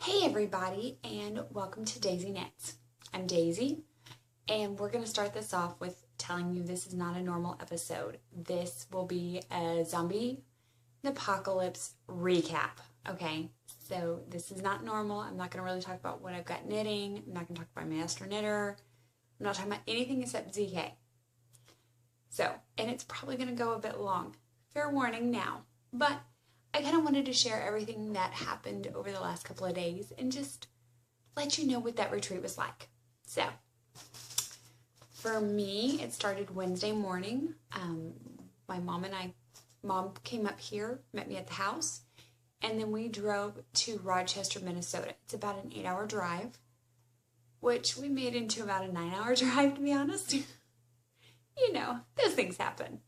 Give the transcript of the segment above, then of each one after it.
Hey everybody, and welcome to Daisy Knits. I'm Daisy, and we're going to start this off with telling you this is not a normal episode. This will be a Zombie Knitpocalypse recap, okay? So this is not normal. I'm not going to really talk about what I've got knitting. I'm not going to talk about my master knitter. I'm not talking about anything except ZK. So, and it's probably going to go a bit long. Fair warning now, but I kind of wanted to share everything that happened over the last couple of days and just let you know what that retreat was like. So, for me, it started Wednesday morning. My mom came up here, met me at the house, and then we drove to Rochester, Minnesota. It's about an 8-hour drive, which we made into about a 9-hour drive, to be honest. You know, those things happen.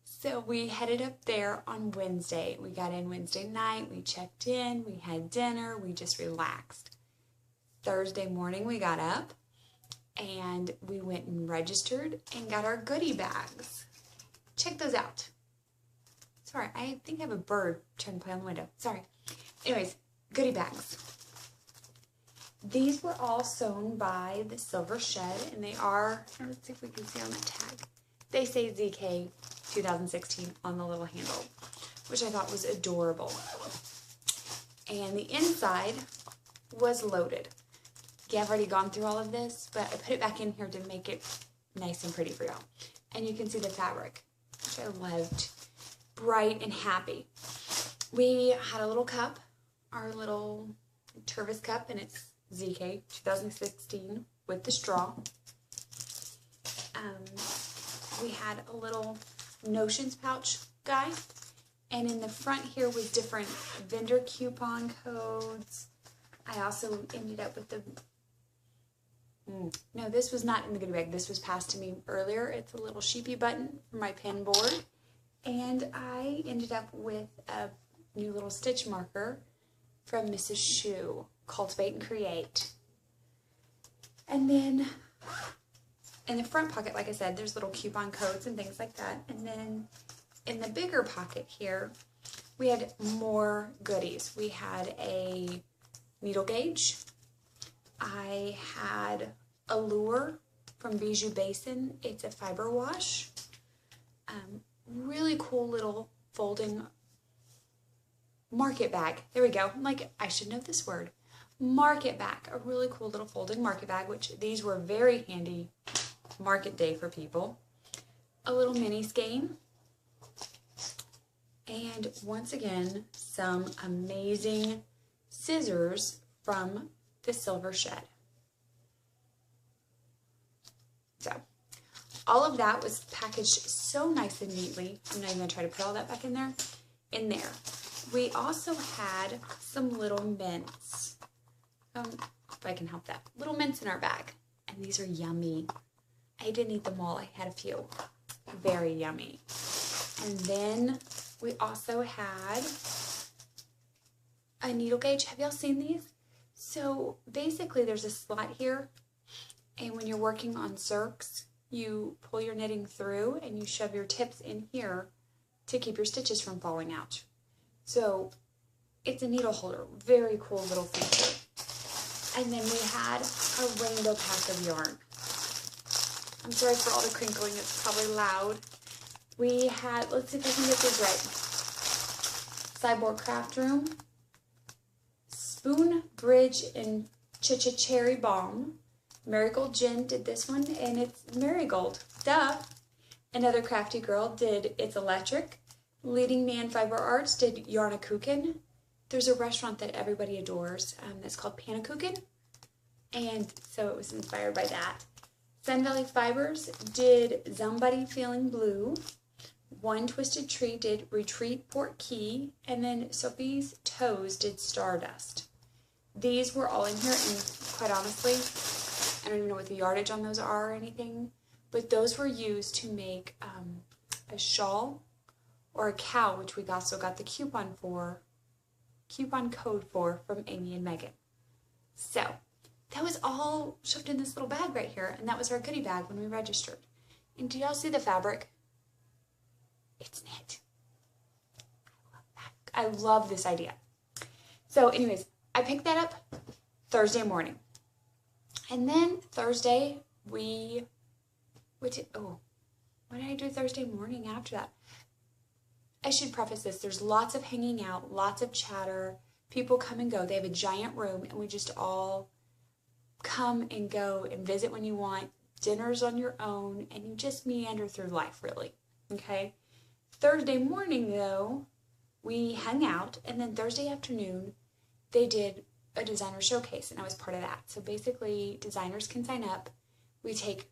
So we headed up there on Wednesday. We got in Wednesday night, we checked in, we had dinner, we just relaxed. Thursday morning we got up and we went and registered and got our goodie bags. Check those out. Sorry, I think I have a bird trying to play on the window. Sorry. Anyways, goodie bags. These were all sewn by the Silver Shed, and they are, let's see if we can see on that tag. They say ZK 2016 on the little handle, which I thought was adorable. And the inside was loaded. Yeah, I've already gone through all of this, but I put it back in here to make it nice and pretty for y'all. And you can see the fabric, which I loved. Bright and happy. We had a little cup, our little Tervis cup, and it's ZK 2016 with the straw. We had a little notions pouch guy, and in the front here was different vendor coupon codes. I also ended up with the no, this was not in the goodie bag. This was passed to me earlier. It's a little sheepy button for my pen board, and I ended up with a new little stitch marker from Mrs. Shu, Cultivate and Create. And then in the front pocket, like I said, there's little coupon codes and things like that. And then in the bigger pocket here, we had more goodies. We had a needle gauge. I had a lure from Bijou Basin. It's a fiber wash. Really cool little folding market bag. There we go. I'm like, I should know this word. Market bag. A really cool little folding market bag, which these were very handy market day for people. A little mini skein. And once again, some amazing scissors from the Silver Shed. So, all of that was packaged so nice and neatly. I'm not even going to try to put all that back in there. We also had some little mints. If I can help that. Little mints in our bag. And these are yummy. I didn't eat them all. I had a few. Very yummy. And then we also had a needle gauge. Have y'all seen these? So basically there's a slot here, and when you're working on circs, you pull your knitting through and you shove your tips in here to keep your stitches from falling out. So it's a needle holder. Very cool little feature. And then we had a rainbow pack of yarn. I'm sorry for all the crinkling, it's probably loud. We had, let's see if I can get this right. Cyborg Craft Room, Spoon, Bridge, and Cherry Balm. Marigold Jen did this one, and it's Marigold. Duh. Another crafty girl did It's Electric. Leading Man Fiber Arts did Yarnakuchen. There's a restaurant that everybody adores that's called Panakuchen, and so it was inspired by that. Sun Valley Fibers did Somebody Feeling Blue. One Twisted Tree did Retreat Port Key, and then Sophie's Toes did Stardust. These were all in here, and quite honestly, I don't even know what the yardage on those are or anything, but those were used to make a shawl or a cowl, which we also got the coupon code for from Amy and Megan. So that was all shoved in this little bag right here, and that was our goodie bag when we registered. And do y'all see the fabric? It's knit. I love that. I love this idea. So anyways, I picked that up Thursday morning. And then Thursday, what did I do Thursday morning after that? I should preface this. There's lots of hanging out, lots of chatter. People come and go. They have a giant room, and we just all come and go and visit when you want. Dinner's on your own, and you just meander through life, really. Okay? Thursday morning, though, we hung out, and then Thursday afternoon, they did a designer showcase, and I was part of that. So basically, designers can sign up. We take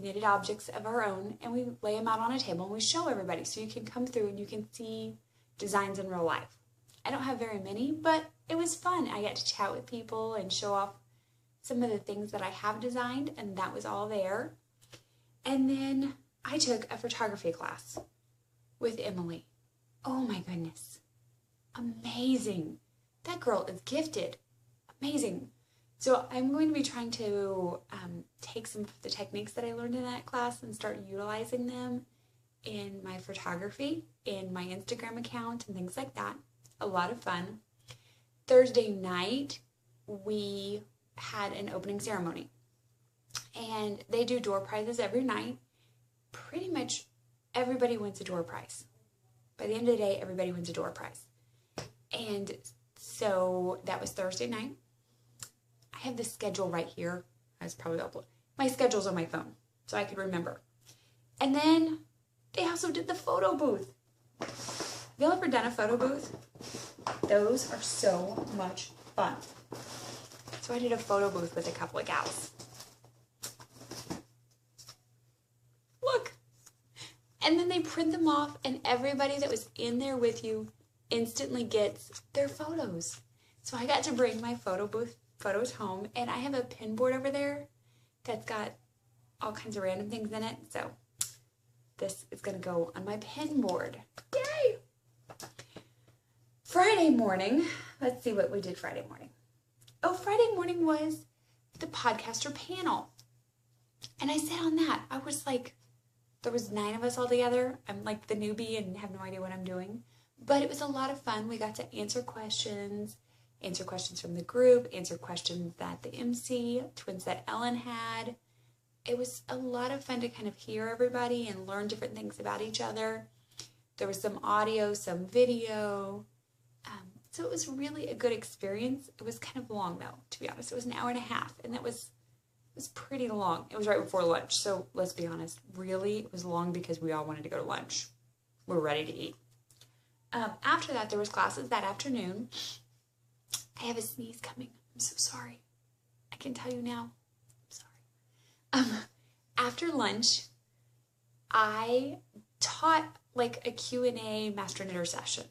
knitted objects of our own, and we lay them out on a table, and we show everybody, so you can come through and you can see designs in real life. I don't have very many, but it was fun. I got to chat with people and show off some of the things that I have designed, and that was all there. And then I took a photography class with Emily. Oh my goodness. Amazing. That girl is gifted. Amazing. So I'm going to be trying to take some of the techniques that I learned in that class and start utilizing them in my photography, in my Instagram account, and things like that. A lot of fun. Thursday night, we had an opening ceremony. And they do door prizes every night. Pretty much everybody wins a door prize. By the end of the day, everybody wins a door prize. And so that was Thursday night. I have the schedule right here. I was probably uploaded. My schedule's on my phone, so I could remember. And then they also did the photo booth. Have you ever done a photo booth? Those are so much fun. So I did a photo booth with a couple of gals. Look. And then they print them off, and everybody that was in there with you instantly gets their photos. So I got to bring my photo booth photos home, and I have a pin board over there that's got all kinds of random things in it. So this is going to go on my pin board. Yay! Friday morning, let's see what we did Friday morning. Oh, Friday morning was the podcaster panel. And I sat on that. I was like, there was 9 of us all together. I'm like the newbie and have no idea what I'm doing. But it was a lot of fun. We got to answer questions from the group, answer questions that the MC, twins that Ellen had. It was a lot of fun to kind of hear everybody and learn different things about each other. There was some audio, some video. So it was really a good experience. It was kind of long, though, to be honest. It was an hour and a half, and it was pretty long. It was right before lunch, so let's be honest. Really, it was long because we all wanted to go to lunch. We were ready to eat. After that, there was classes that afternoon. I have a sneeze coming. I'm so sorry. I can tell you now. I'm sorry. After lunch, I taught like a Q&A master knitter session.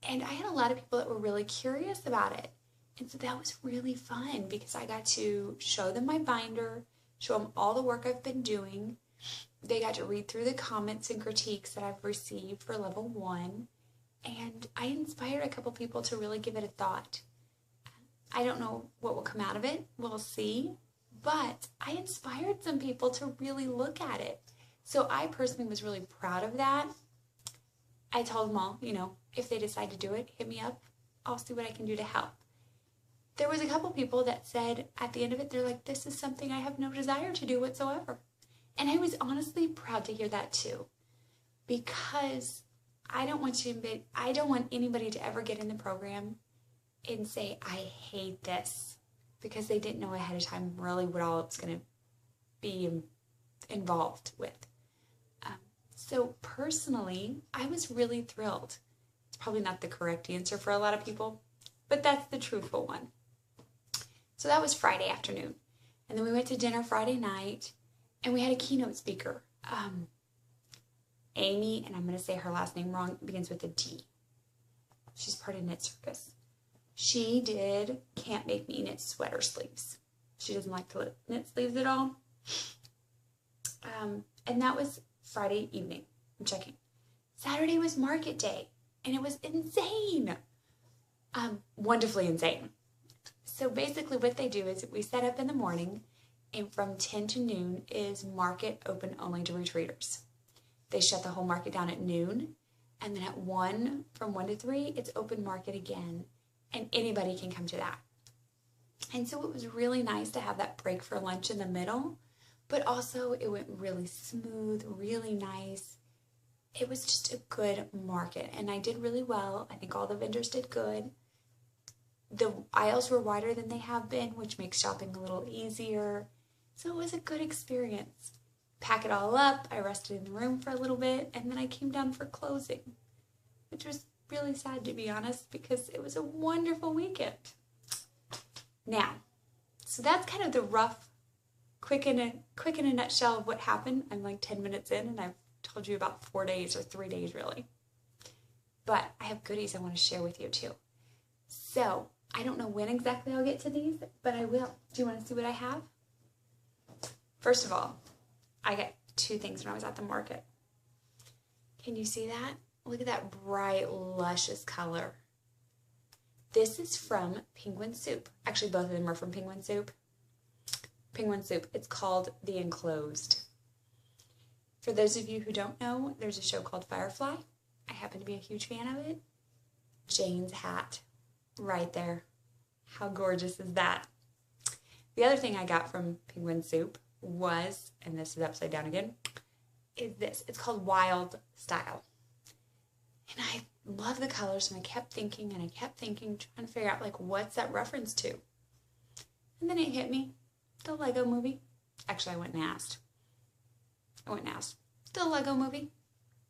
And I had a lot of people that were really curious about it. And so that was really fun because I got to show them my binder, show them all the work I've been doing. They got to read through the comments and critiques that I've received for level 1. And I inspired a couple people to really give it a thought. I don't know what will come out of it. We'll see. But I inspired some people to really look at it. So I personally was really proud of that. I told them all, if they decide to do it, hit me up. I'll see what I can do to help. There was a couple people that said at the end of it, they're like, this is something I have no desire to do whatsoever. And I was honestly proud to hear that too. Because I don't want anybody to ever get in the program and say, I hate this. Because they didn't know ahead of time really what all it's going to be involved with. So personally, I was really thrilled. It's probably not the correct answer for a lot of people, but that's the truthful one. So that was Friday afternoon. And then we went to dinner Friday night, and we had a keynote speaker. Amy, and I'm going to say her last name wrong, it begins with a D. She's part of Knit Circus. She did Can't Make Me Knit sweater sleeves. She doesn't like to knit sleeves at all. And that was Friday evening. I'm checking. Saturday was market day, and it was insane. Wonderfully insane. So basically what they do is we set up in the morning, and from 10 to noon is market open only to retreaters. They shut the whole market down at noon, and then at 1, from 1 to 3, it's open market again. and anybody can come to that. And so it was really nice to have that break for lunch in the middle, but also it went really smooth, really nice. It was just a good market, and I did really well. I think all the vendors did good. The aisles were wider than they have been, which makes shopping a little easier. So it was a good experience. Pack it all up, I rested in the room for a little bit, and then I came down for closing, which was really sad, to be honest, because it was a wonderful weekend. Now, so that's kind of the rough, quick in a nutshell of what happened. I'm like 10 minutes in, and I've told you about 4 days or 3 days really. But I have goodies I want to share with you too. So I don't know when exactly I'll get to these, but I will. Do you want to see what I have? First of all, I got 2 things when I was at the market. Can you see that? Look at that bright, luscious color. This is from Penguin Soup. Actually, both of them are from Penguin Soup. Penguin Soup. It's called The Enclosed. For those of you who don't know, there's a show called Firefly. I happen to be a huge fan of it. Jane's hat. Right there. How gorgeous is that? The other thing I got from Penguin Soup was, and this is upside down again, is this. It's called Wild Style. And I love the colors, and I kept thinking, trying to figure out, like, what's that reference to? And then it hit me. The Lego movie. Actually, I went and asked. The Lego movie.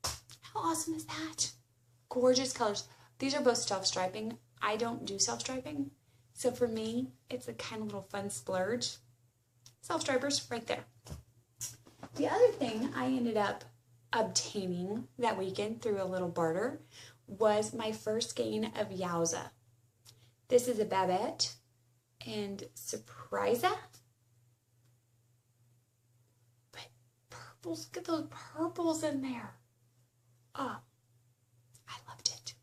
How awesome is that? Gorgeous colors. These are both self-striping. I don't do self-striping. So for me, it's a kind of little fun splurge. Self-stripers right there. The other thing I ended up obtaining that weekend through a little barter was my first skein of Yowza. This is a Babette and Surprisa. But purples, look at those purples in there. Oh, I loved it.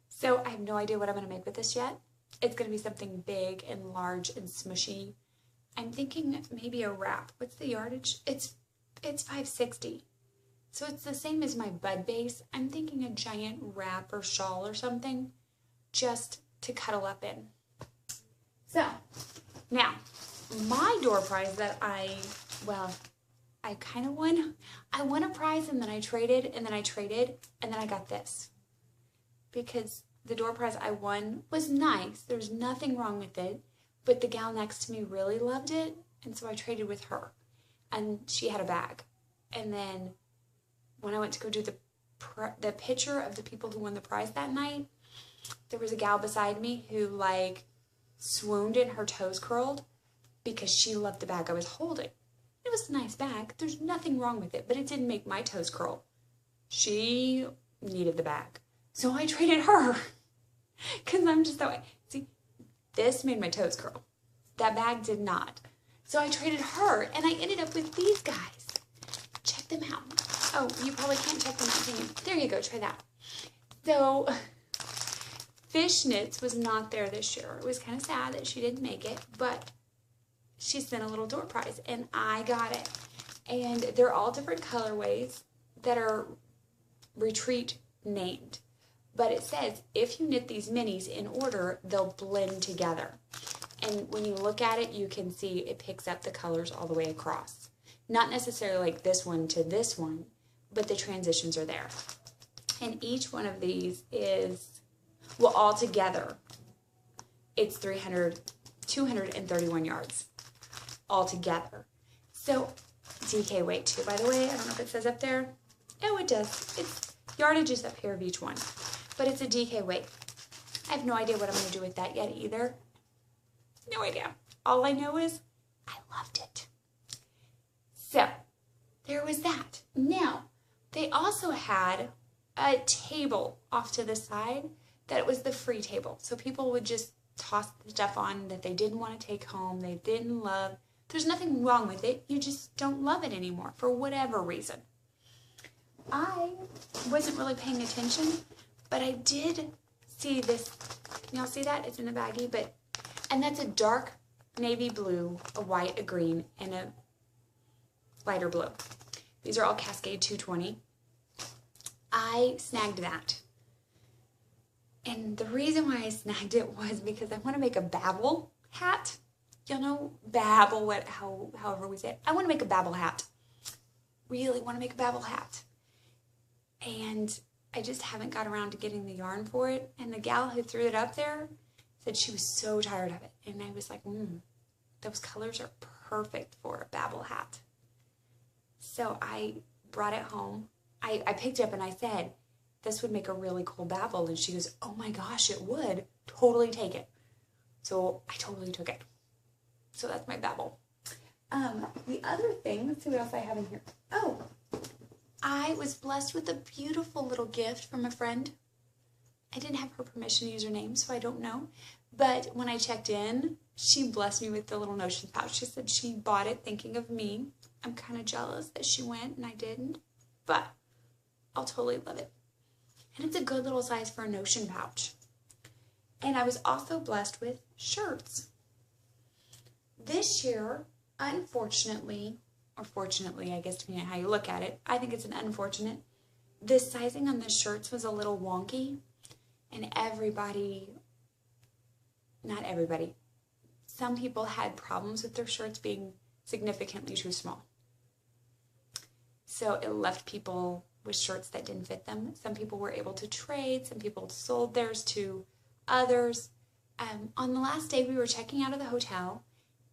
So I have no idea what I'm going to make with this yet. It's going to be something big and large and smushy. I'm thinking maybe a wrap. What's the yardage? It's $5.60. So it's the same as my bud base. I'm thinking a giant wrap or shawl or something just to cuddle up in. So now my door prize that I kind of won. I won a prize and then I traded and then I got this. Because the door prize I won was nice. There's nothing wrong with it. But the gal next to me really loved it. And so I traded with her. And she had a bag. And then when I went to go do the picture of the people who won the prize that night, there was a gal beside me who like swooned and her toes curled because she loved the bag I was holding. It was a nice bag. There's nothing wrong with it, but it didn't make my toes curl. She needed the bag. So I traded her because I'm just that way. See, this made my toes curl. That bag did not. So I traded her and I ended up with these guys. Check them out. Oh, you probably can't check them out, can you? There you go, try that. So, Fishnets was not there this year. It was kind of sad that she didn't make it, but she sent a little door prize, and I got it. And they're all different colorways that are retreat named. But it says, if you knit these minis in order, they'll blend together. And when you look at it, you can see it picks up the colors all the way across. Not necessarily like this one to this one, but the transitions are there. And each one of these is, well, all together, it's 231 yards all together. So, DK weight too, by the way. I don't know if it says up there. Oh, it does. It's yardage is up here of each one. But it's a DK weight. I have no idea what I'm going to do with that yet either. No idea. All I know is I loved it. So, there was that. Now, they also had a table off to the side that it was the free table. So people would just toss the stuff on that they didn't want to take home, they didn't love. There's nothing wrong with it. You just don't love it anymore for whatever reason. I wasn't really paying attention, but I did see this. Can y'all see that? It's in the baggie, and that's a dark navy blue, a white, a green, and a lighter blue. These are all Cascade 220. I snagged that. And the reason why I snagged it was because I want to make a Babel hat. You'll know Babel, however we say it. I want to make a Babel hat. Really want to make a Babel hat. And I just haven't got around to getting the yarn for it. And the gal who threw it up there said she was so tired of it. And I was like, those colors are perfect for a Babel hat. So I brought it home. I picked it up and I said, this would make a really cool Babel. And she goes, oh my gosh, it would. Totally take it. So I totally took it. So that's my Babel. The other thing, let's see what else I have in here. Oh, I was blessed with a beautiful little gift from a friend. I didn't have her permission to use her name, so I don't know. But when I checked in, she blessed me with the little notion pouch. She said she bought it thinking of me. I'm kind of jealous that she went and I didn't, but I'll totally love it. And it's a good little size for a notion pouch. And I was also blessed with shirts. This year, unfortunately, or fortunately, I guess depending on how you look at it, I think it's an unfortunate. The sizing on the shirts was a little wonky, and not everybody, some people had problems with their shirts being significantly too small. So it left people with shirts that didn't fit them. Some people were able to trade, some people sold theirs to others. On the last day, we were checking out of the hotel,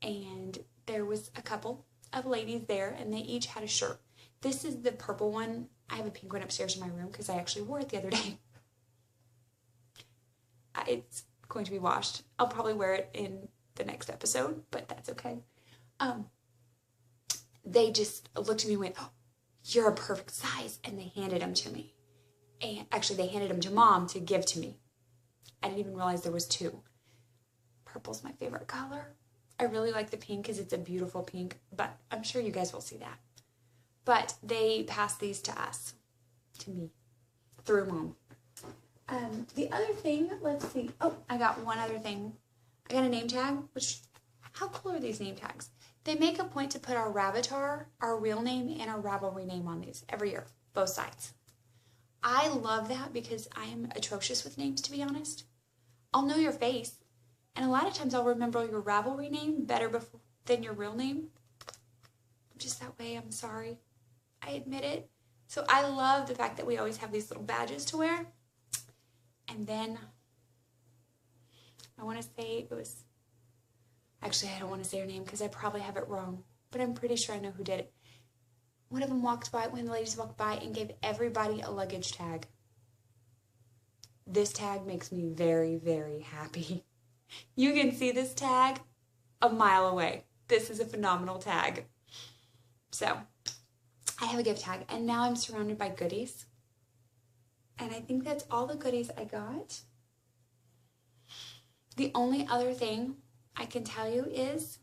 and there was a couple of ladies there, and they each had a shirt. This is the purple one. I have a pink one upstairs in my room because I actually wore it the other day. It's going to be washed. I'll probably wear it in the next episode, but that's okay. They just looked at me and went, oh, you're a perfect size, and they handed them to me. And actually, they handed them to Mom to give to me. I didn't even realize there was two. Purple's my favorite color. I really like the pink because it's a beautiful pink, but I'm sure you guys will see that. But they passed these to us, to me, through Mom. The other thing, let's see. Oh, I got one other thing. I got a name tag, which, how cool are these name tags? They make a point to put our Rabbittar, our real name, and our Ravelry name on these every year, both sides. I love that because I am atrocious with names, to be honest. I'll know your face, and a lot of times I'll remember your Ravelry name better than your real name. I'm just that way, I'm sorry. I admit it. So I love the fact that we always have these little badges to wear. And then, I want to say it was, actually I don't want to say her name because I probably have it wrong, but I'm pretty sure I know who did it. One of them walked by, one of the ladies walked by and gave everybody a luggage tag. This tag makes me very, very happy. You can see this tag a mile away. This is a phenomenal tag. So, I have a gift tag, and now I'm surrounded by goodies. And I think that's all the goodies I got. The only other thing I can tell you is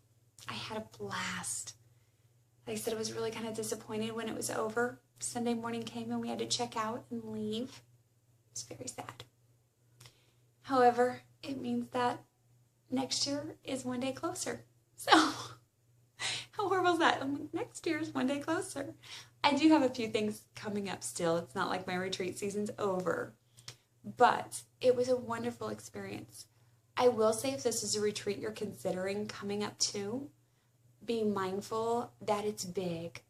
I had a blast. Like I said, I was really kind of disappointed when it was over. Sunday morning came and we had to check out and leave. It's very sad. However, it means that next year is one day closer. So, how horrible is that? I'm like, next year is one day closer. I do have a few things coming up still. It's not like my retreat season's over. But it was a wonderful experience. I will say if this is a retreat you're considering coming up to, be mindful that it's big.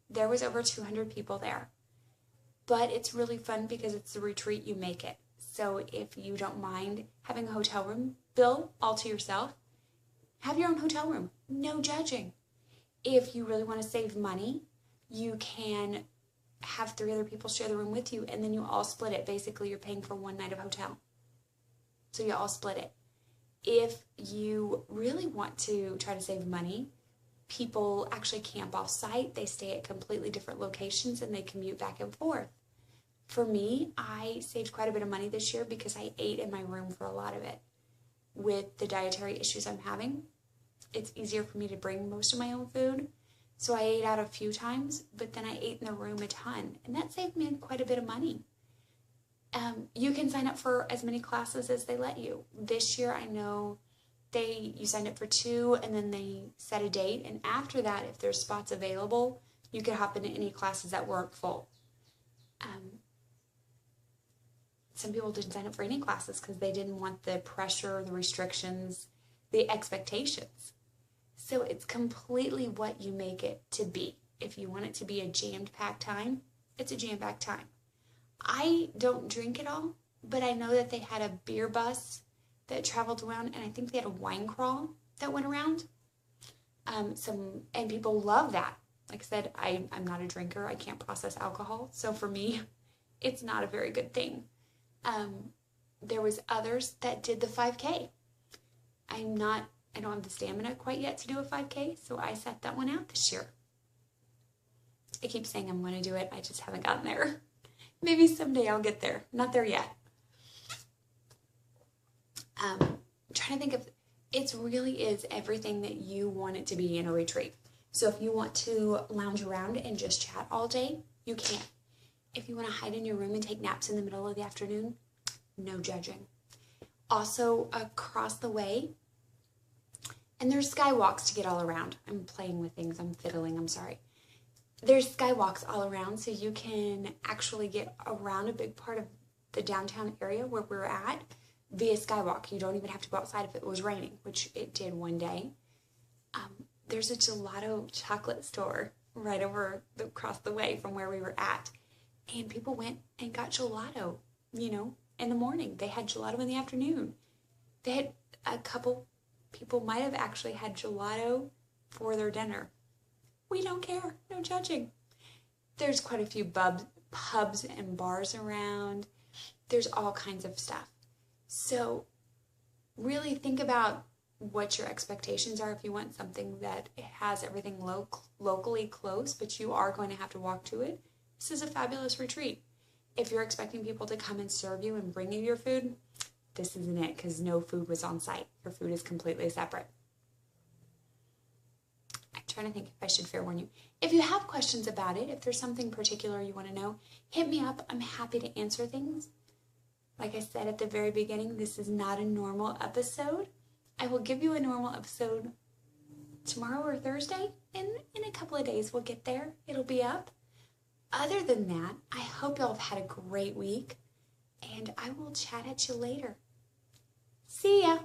There was over 200 people there. But it's really fun because it's a retreat, you make it. So if you don't mind having a hotel room bill all to yourself, have your own hotel room. No judging. If you really want to save money, you can have 3 other people share the room with you, and then you all split it. Basically, you're paying for one night of hotel. So you all split it. If you really want to try to save money, people actually camp off-site. They stay at completely different locations, and they commute back and forth. For me, I saved quite a bit of money this year because I ate in my room for a lot of it. With the dietary issues I'm having, it's easier for me to bring most of my own food. So I ate out a few times, but then I ate in the room a ton. And that saved me quite a bit of money. You can sign up for as many classes as they let you. This year, I know you signed up for 2, and then they set a date. And after that, if there's spots available, you could hop into any classes that weren't full. some people didn't sign up for any classes because they didn't want the pressure, the restrictions, the expectations. So it's completely what you make it to be. If you want it to be a jammed-packed time, it's a jammed-packed time. I don't drink at all, but I know that they had a beer bus that traveled around, and I think they had a wine crawl that went around. And people love that. Like I said, I'm not a drinker. I can't process alcohol. So for me, it's not a very good thing. There was others that did the 5K. I don't have the stamina quite yet to do a 5K, so I set that one out this year. I keep saying I'm going to do it. I just haven't gotten there. Maybe someday I'll get there. Not there yet. I'm trying to think of, it really is everything that you want it to be in a retreat. So if you want to lounge around and just chat all day, you can. If you want to hide in your room and take naps in the middle of the afternoon, no judging. Also, across the way, and there's skywalks to get all around. I'm playing with things. I'm fiddling. I'm sorry. There's skywalks all around, so you can actually get around a big part of the downtown area where we're at via skywalk. You don't even have to go outside if it was raining, which it did one day. There's a gelato chocolate store right across the way from where we were at. And people went and got gelato, in the morning. They had gelato in the afternoon. They had a couple people might have actually had gelato for their dinner. We don't care. No judging. There's quite a few pubs and bars around. There's all kinds of stuff. So really think about what your expectations are if you want something that has everything locally close, but you are going to have to walk to it. This is a fabulous retreat. If you're expecting people to come and serve you and bring you your food, this isn't it, because no food was on site. Your food is completely separate. I'm trying to think if I should fair warn you. If you have questions about it, if there's something particular you want to know, hit me up. I'm happy to answer things. Like I said at the very beginning, this is not a normal episode. I will give you a normal episode tomorrow or Thursday. In a couple of days, we'll get there. It'll be up. Other than that, I hope y'all have had a great week, and I will chat at you later. See ya!